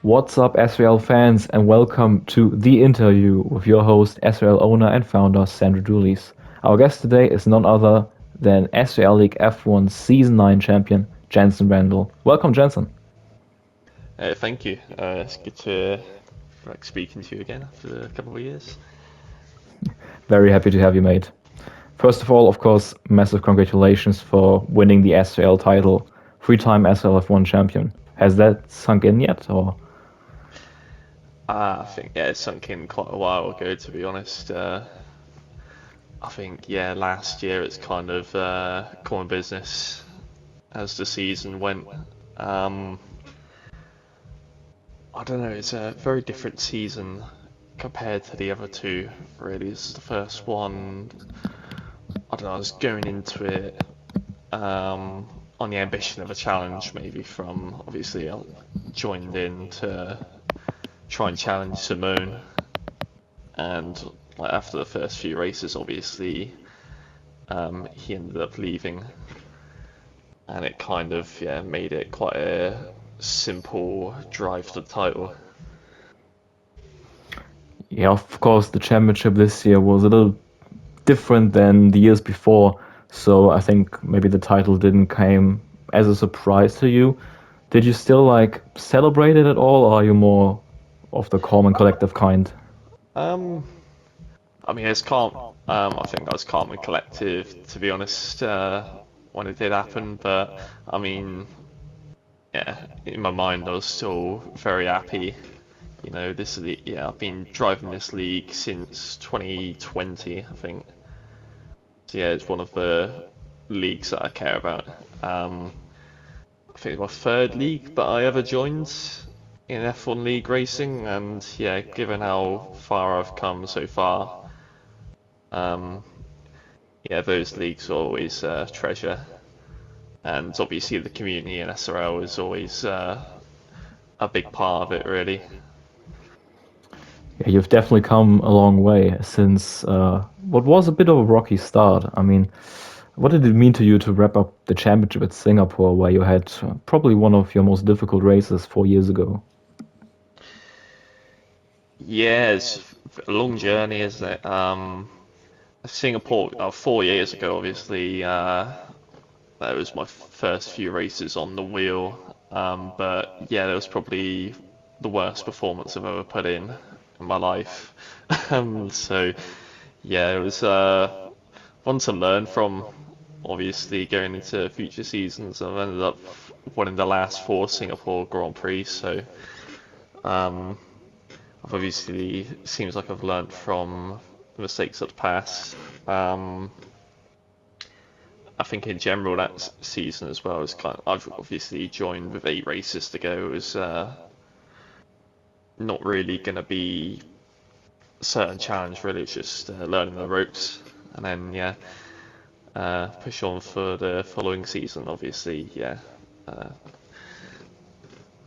What's up, SRL fans, and welcome to The Interview with your host, SRL owner and founder, Sandro Doulis. Our guest today is none other than SRL League F1 Season 9 champion, Jensen Randle. Welcome, Jensen. Thank you. It's good to speaking to you again after a couple of years. Very happy to have you, mate. First of all, of course, massive congratulations for winning the SRL title, three-time SRL F1 champion. Has that sunk in yet, or? I think it sunk in quite a while ago, to be honest. I think last year it's kind of common business as the season went. Um, I don't know. It's a very different season compared to the other two. Really, this is the first one. I don't know. I was going into it on the ambition of a challenge, maybe from obviously I joined in to try and challenge Simone, and like after the first few races, obviously he ended up leaving, and it kind of made it quite a simple drive to the title. Yeah, of course, the championship this year was a little different than the years before, so I think maybe the title didn't came as a surprise to you. Did you still like celebrate it at all, or are you more of the calm and collective kind? Um, I mean, it's calm. I think I was calm and collective, to be honest, when it did happen. But I mean, in my mind, I was still very happy. You know, this is I've been driving this league since 2020, I think. So yeah, it's one of the leagues that I care about. I think it's my third league that I ever joined in F1 league racing, and yeah, given how far I've come so far, um, those leagues are always treasure. And obviously the community in SRL is always a big part of it, really. Yeah, you've definitely come a long way since what was a bit of a rocky start. I mean, what did it mean to you to wrap up the championship at Singapore, where you had probably one of your most difficult races 4 years ago? Yeah, it's a long journey, isn't it? Singapore, 4 years ago, obviously, that was my first few races on the wheel. But yeah, that was probably the worst performance I've ever put in my life. So yeah, it was one to learn from. Obviously, going into future seasons, I've ended up winning the last four Singapore Grand Prix. So um, I've obviously seems like I've learned from the mistakes of the past. Um, I think in general that season as well is I've obviously joined with 8 races to go. It was not really going to be a certain challenge really. It's just learning the ropes, and then push on for the following season. Obviously, uh,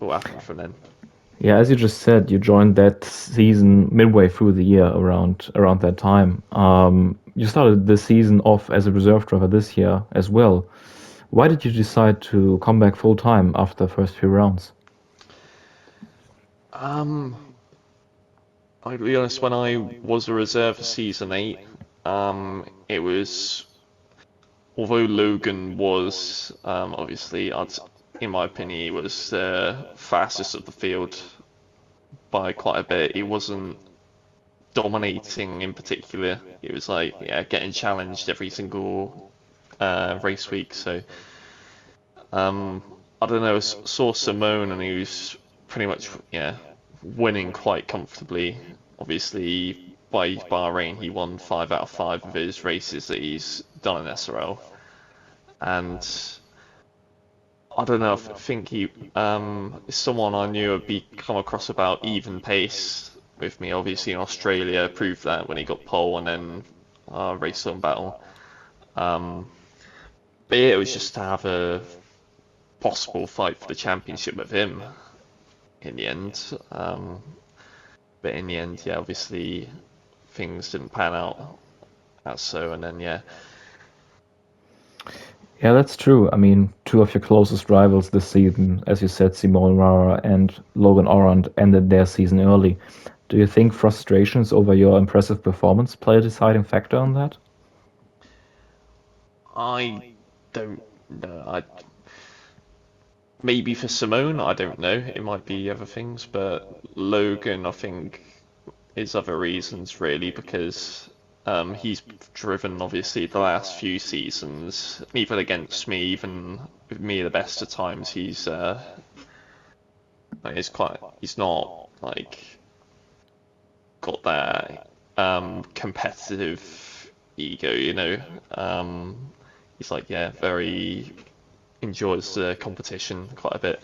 what happened from then. Yeah, as you just said, you joined that season midway through the year around that time. You started the season off as a reserve driver this year as well. Why did you decide to come back full time after the first few rounds? Um, I'll be honest. When I was a reserve for season 8, it was although Logan was obviously, in my opinion, he was the fastest of the field by quite a bit. He wasn't dominating in particular. It was like getting challenged every single race week. So um, I don't know. I saw Simone and he was pretty much winning quite comfortably. Obviously by Bahrain he won 5 out of 5 of his races that he's done in SRL, and I don't know. I think he is someone I knew would be come across about even pace with me. Obviously in Australia proved that when he got pole and then race on battle. Um, but yeah, it was just to have a possible fight for the championship with him in the end. But in the end, obviously things didn't pan out as so, and then Yeah, that's true. I mean, two of your closest rivals this season, as you said, Simone Rara and Logan Orand, ended their season early. Do you think frustrations over your impressive performance play a deciding factor on that? I don't know. Maybe for Simone, I don't know. It might be other things, but Logan, I think, is other reasons really because he's driven obviously the last few seasons, even against me, even with me at the best of times. He's not like got that competitive ego, you know. He's like yeah, very enjoys the competition quite a bit.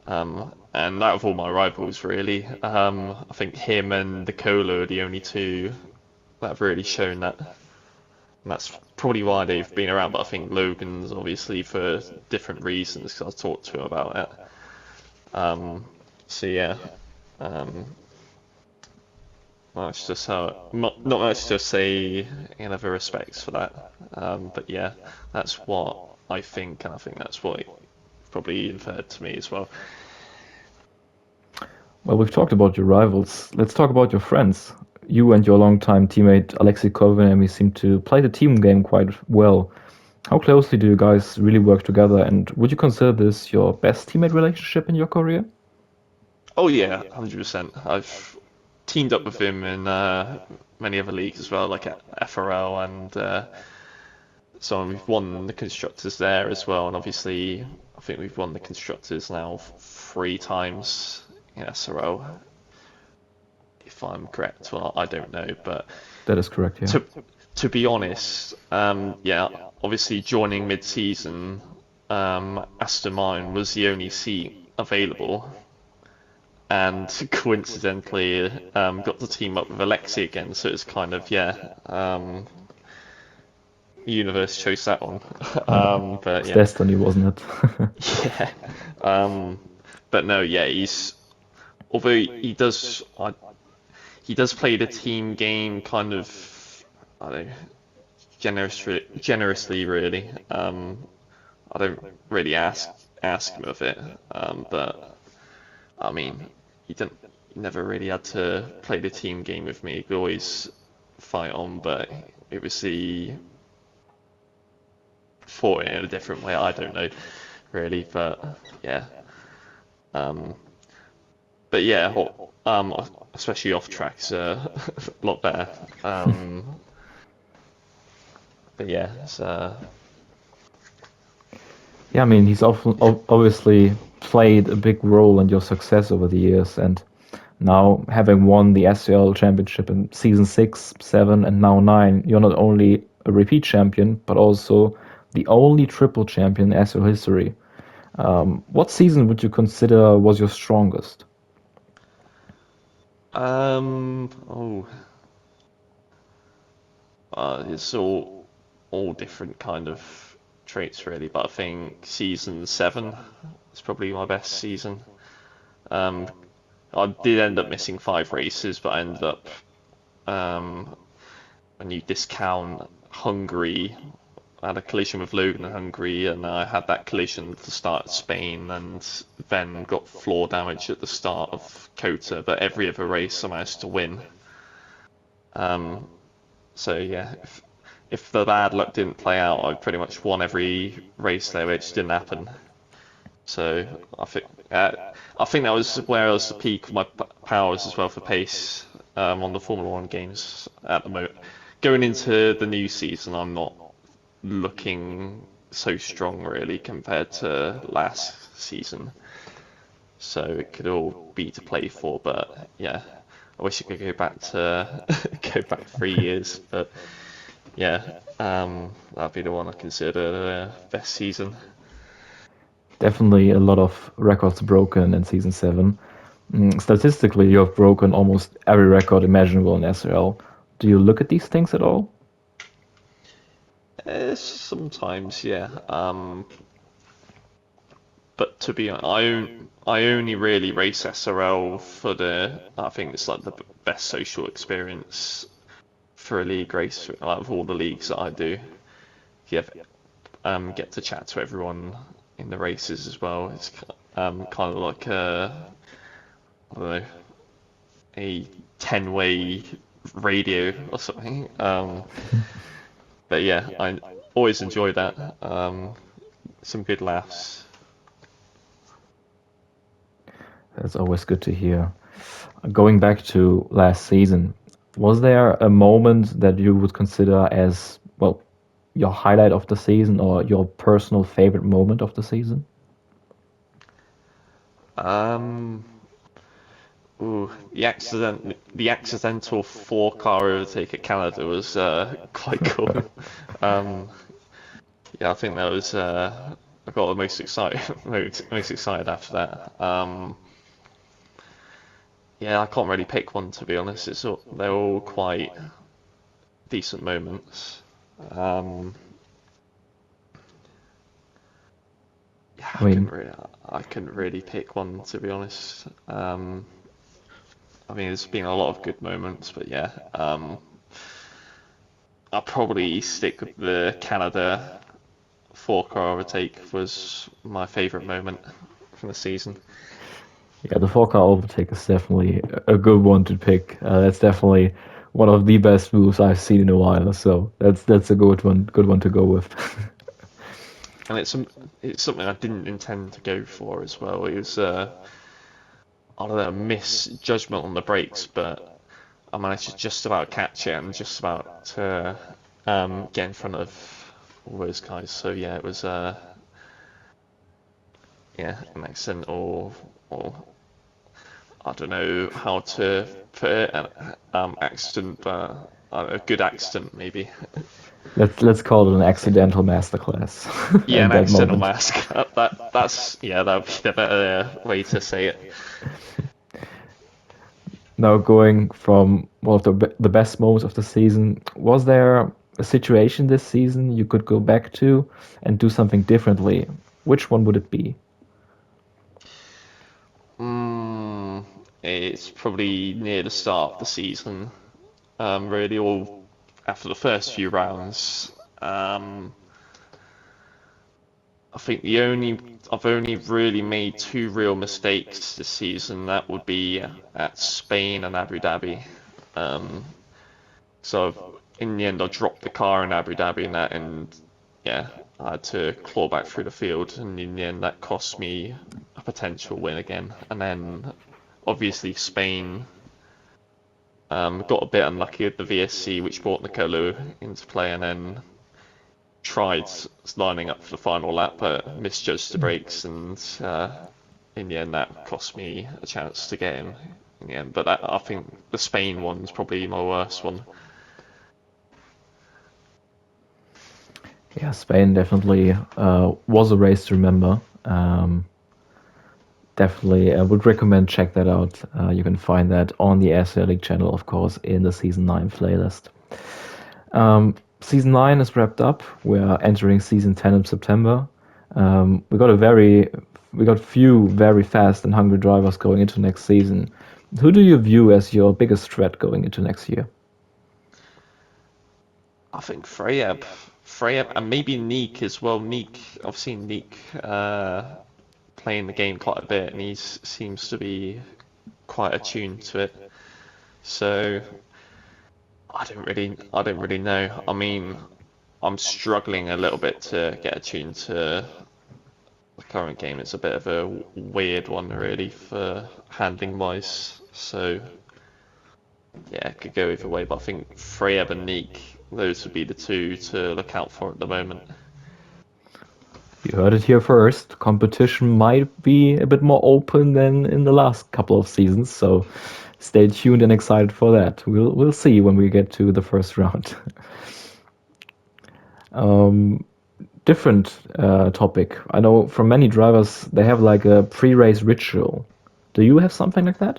And out of all my rivals, really, I think him and the Colo are the only two that have really shown that. And that's probably why they've been around. But I think Logan's obviously for different reasons because I talked to him about it. Um, so yeah, um, that's just how not much to say in other respects for that. But yeah, that's what I think, and I think that's what he probably inferred to me as well. Well, we've talked about your rivals. Let's talk about your friends. You and your longtime teammate Alexei Kovenemi seem to play the team game quite well. How closely do you guys really work together, and would you consider this your best teammate relationship in your career? Oh yeah, 100%. I've teamed up with him in many other leagues as well, like at FRL, and so we've won the constructors there as well. And obviously, I think we've won the constructors now three times in SRL, if I'm correct. Well, I don't know, but That is correct, yeah. to to be honest, yeah, obviously joining mid-season, Aston Martin was the only seat available. And coincidentally got to team up with Alexi again, so it's kind of yeah, universe chose that one. But It's yeah, destiny, wasn't it? yeah, um, but no, yeah, he's although he does play the team game kind of I don't know, generously really. I don't really ask him of it, but I mean, he didn't he never really had to play the team game with me. He could always fight on, but it was the fought it in a different way. I don't know really, but yeah, um, but yeah, especially off tracks, a lot better. But yeah, it's Yeah, I mean, he's obviously played a big role in your success over the years, and now having won the SRL championship in season 6, 7, and now 9, you're not only a repeat champion, but also the only triple champion in SRL history. What season would you consider was your strongest? oh, it's all different kind of traits really, but I think season seven is probably my best season. Um, I did end up missing five races, but I ended up when you discount Hungary, I had a collision with Logan in Hungary, and I had that collision at the start of Spain, and then got floor damage at the start of Kota. But every other race I managed to win. Um, so yeah, if the bad luck didn't play out, I pretty much won every race there, which didn't happen. So I think that was where I was the peak of my powers as well for pace on the Formula One games at the moment. Going into the new season, I'm not looking so strong really compared to last season. So it could all be to play for, but yeah, I wish I could go back to go back 3 years, but yeah, that'd be the one I consider the best season. Definitely a lot of records broken in season 7. Statistically, you have broken almost every record imaginable in SRL. Do you look at these things at all? Sometimes, yeah. But to be honest, I only really race SRL for I think it's like the best social experience for a league race out of all the leagues that I do. Yeah, get to chat to everyone in the races as well. It's kind of like I don't know, a 10-way radio or something. But yeah, I always enjoy that. Some good laughs. That's always good to hear. Going back to last season, was there a moment that you would consider as, well, your highlight of the season or your personal favorite moment of the season? Um, Ooh, the accidental four-car overtake at Canada was quite cool. Um, yeah, I think that was I got the most excited, most excited after that. Yeah, I can't really pick one to be honest. They're all quite decent moments. Um, yeah, I mean, I couldn't really pick one to be honest. I mean, there's been a lot of good moments, but yeah, I'll probably stick with the Canada four-car overtake was my favourite moment from the season. yeah, the 4-car overtake is definitely a good one to pick. That's definitely one of the best moves I've seen in a while. So that's a good one to go with. And it's something I didn't intend to go for as well. It was I don't know, a misjudgment on the brakes, but I managed to just about catch it and just about to get in front of all those guys. So yeah, it was yeah, an accident or I don't know how to put it, an accident, but a good accident maybe. Let's call it an So, accidental masterclass yeah, at an that accidental moment. mask. That's yeah, that would be the better way to say it. Now going from one of the best moments of the season, was there a situation this season you could go back to and do something differently? Which one would it be? Mm, it's probably near the start of the season. Really, all after the first few rounds. I think I've only really made two real mistakes this season. That would be at Spain and Abu Dhabi. Um, so in the end, I dropped the car in Abu Dhabi and that, and yeah, I had to claw back through the field, and in the end, that cost me a potential win again. And then obviously Spain got a bit unlucky with the VSC, which brought Nicolo into play, and then tried lining up for the final lap, but misjudged the brakes, and in the end, that cost me a chance to get in the end. But I think the Spain one's probably my worst one. Yeah, Spain definitely was a race to remember. Definitely, I would recommend check that out. You can find that on the SRL League channel, of course, in the Season 9 playlist. Season 9 is wrapped up. We are entering Season 10 in September. We got we got few very fast and hungry drivers going into next season. Who do you view as your biggest threat going into next year? I think Freyab, and maybe Neek as well. Neek, I've seen Neek playing the game quite a bit, and he seems to be quite attuned to it. So I don't really know. I mean, I'm struggling a little bit to get attuned to the current game. It's a bit of a weird one, really, for handling wise. So yeah, it could go either way. But I think Freyab and Neek, those would be the two to look out for at the moment. You heard it here first. Competition might be a bit more open than in the last couple of seasons, so stay tuned and excited for that. We'll see when we get to the first round. um, Different topic. I know from many drivers they have like a pre-race ritual. Do you have something like that?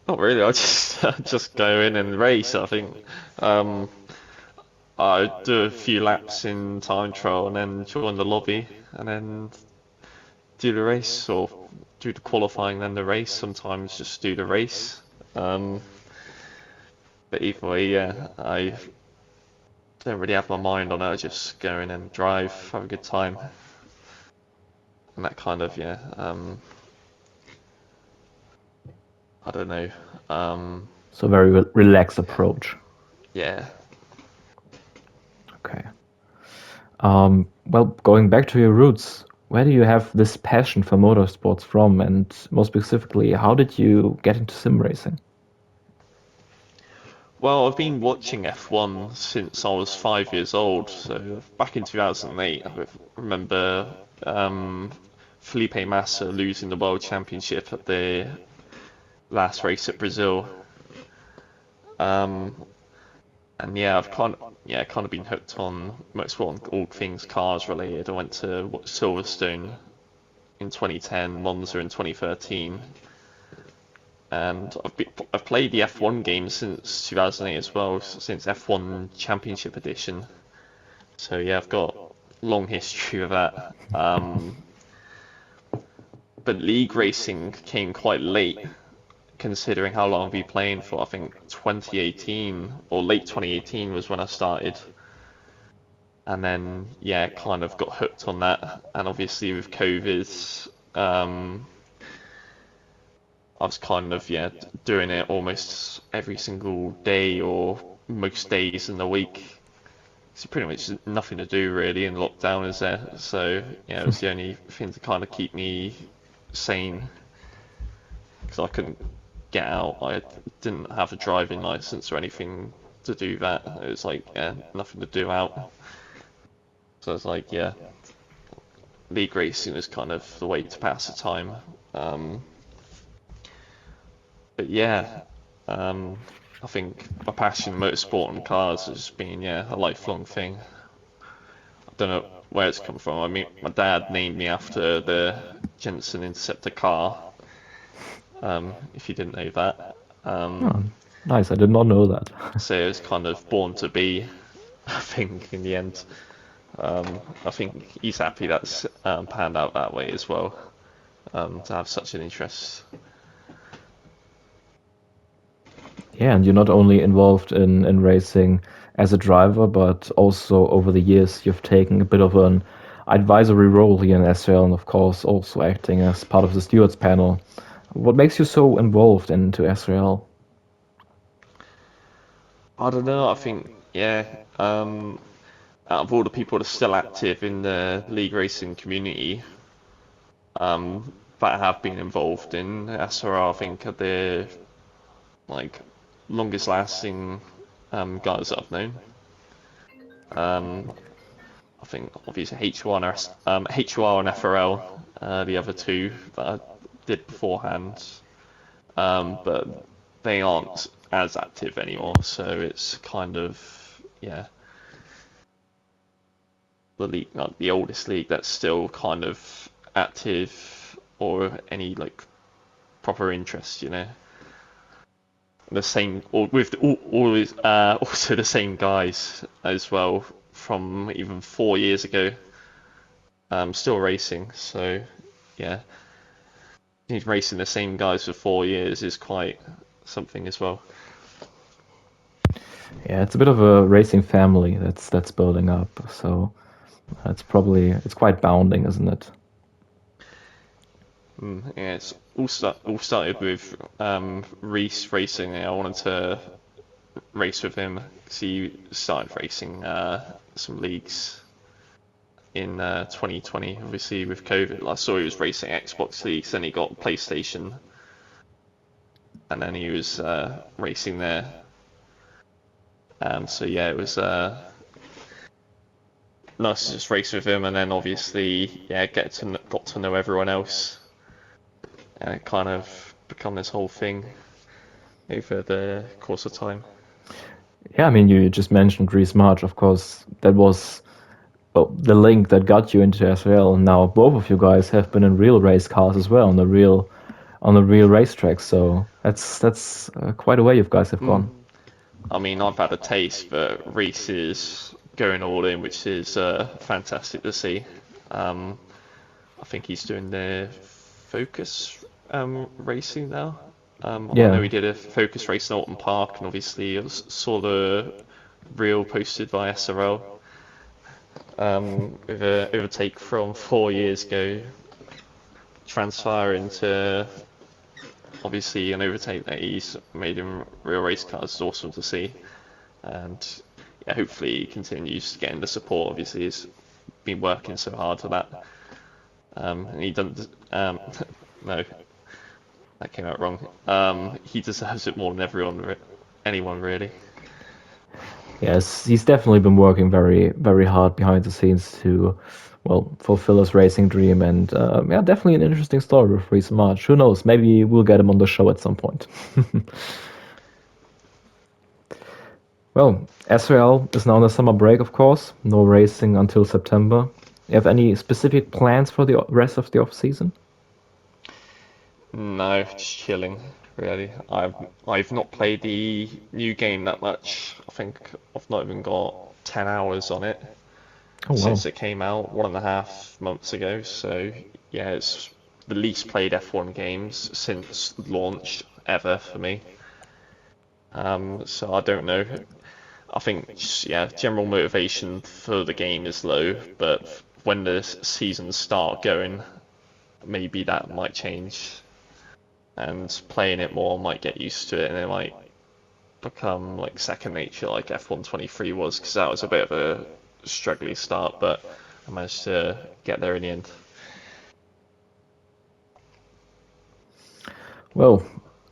Not really. I just just go in and race. I think um, I do a few laps in time trial and then join the lobby and then do the race or do the qualifying then the race. Sometimes just do the race. Um, but either way, yeah, don't really have my mind on it. I just go in and drive, have a good time, and that kind of I don't know. So very relaxed approach. Yeah. Okay. Well, going back to your roots, where do you have this passion for motorsports from? And more specifically, how did you get into sim racing? Well, I've been watching F1 since I was 5 years old. So back in 2008, I remember Felipe Massa losing the World Championship at the last race at Brazil. Um, and yeah, I've kind of been hooked on motorsport and all things cars related. I went to Silverstone in 2010, Monza in 2013, and I've played the F1 game since 2008 as well, since F1 Championship Edition. So yeah, I've got long history of that. But league racing came quite late, considering how long I've been playing for. I think 2018 or late 2018 was when I started, and then yeah, kind of got hooked on that. And obviously with COVID, I was kind of doing it almost every single day or most days in the week. It's pretty much nothing to do really in lockdown, is there? So yeah, it was the only thing to kind of keep me sane because I couldn't get out. I didn't have a driving license or anything to do that. It was like nothing to do out. So it's like league racing was kind of the way to pass the time. Um, but yeah, I think my passion in motorsport and cars has been a lifelong thing. I don't know where it's come from. I mean, my dad named me after the Jensen Interceptor car. If you didn't know that. Oh, nice. I did not know that. So it was kind of born to be, I think, in the end. I think he's happy that's panned out that way as well, to have such an interest. Yeah, and you're not only involved in racing as a driver, but also over the years you've taken a bit of an advisory role here in SRL, and of course also acting as part of the stewards panel. What makes you so involved into SRL? I don't know, I think, out of all the people that are still active in the league racing community, that have been involved in SRL, I think are the like longest lasting guys that I've known. Um, I think obviously HUR and FRL, the other two that I did beforehand, but they aren't as active anymore. So it's kind of the league, like the oldest league that's still kind of active or any like proper interest, The same, or with always also the same guys as well from even 4 years ago. Still racing, so yeah, he's racing the same guys for 4 years is quite something as well. Yeah, it's a bit of a racing family that's building up. So it's quite bounding, isn't it? Yeah, it's all started with Reese racing. I wanted to race with him because he started racing some leagues in 2020. Obviously with COVID, I saw he was racing Xbox leagues, then he got PlayStation, and then he was racing there. So yeah, it was nice to just race with him, and then obviously got to know everyone else, and it kind of become this whole thing over the course of time. Yeah, I mean, you just mentioned Reese March, of course. That was well, the link that got you into SRL. Now both of you guys have been in real race cars as well on the real racetrack. So that's quite a way you guys have gone. I mean, I've had a taste, but Reese is going all in, which is fantastic to see. Um, I think he's doing the Focus racing now. I know Yeah, he did a Focus race in Alton Park, and obviously I saw the reel posted by SRL, with a overtake from 4 years ago, transfer into obviously an overtake that he's made in real race cars is awesome to see, and yeah, hopefully he continues getting the support. Obviously, he's been working so hard for that, and he doesn't. No, that came out wrong. He deserves it more than anyone really. Yes, he's definitely been working very, very hard behind the scenes to, well, fulfill his racing dream. And yeah, definitely an interesting story with Reese March. Who knows? Maybe we'll get him on the show at some point. Well, SRL is now on a summer break, of course. No racing until September. You have any specific plans for the rest of the off season? No, just chilling. Really, I've not played the new game that much. I think I've not even got 10 hours on it Oh wow. since it came out 1.5 months ago. So yeah, it's the least played F1 games since launch ever for me. So I don't know. I think yeah, general motivation for the game is low, but when the seasons start going, maybe that might change, and playing it more might get used to it, and it might become like second nature, like F1 23 was, because that was a bit of a struggling start, but I managed to get there in the end. Well,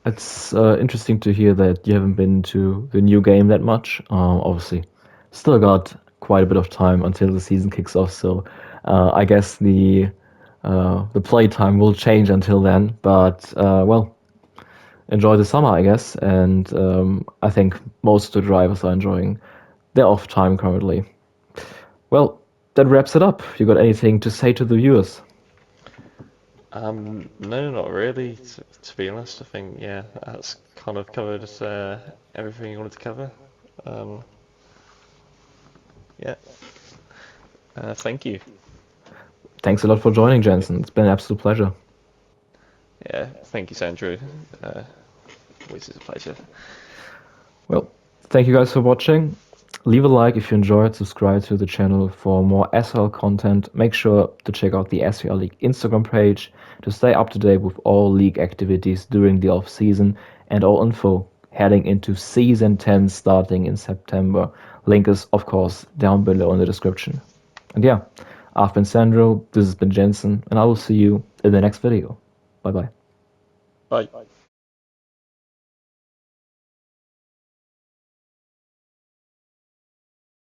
it's interesting to hear that you haven't been to the new game that much. Obviously, still got quite a bit of time until the season kicks off, so I guess the play time will change until then. But well, enjoy the summer, I guess, and I think most of the drivers are enjoying their off time currently. Well, that wraps it up. You got anything to say to the viewers? No, not really. To be honest, I think yeah, that's kind of covered everything you wanted to cover. Um, yeah, thank you. Thanks a lot for joining, Jensen. It's been an absolute pleasure. Yeah, thank you, Sandro. Always is a pleasure. Well, thank you guys for watching. Leave a like if you enjoyed, subscribe to the channel for more SRL content. Make sure to check out the SRL League Instagram page to stay up to date with all league activities during the off season and all info heading into season 10 starting in September. Link is, of course, down below in the description. And yeah, I've been Sandro, this has been Jensen, and I will see you in the next video. Bye bye. Bye.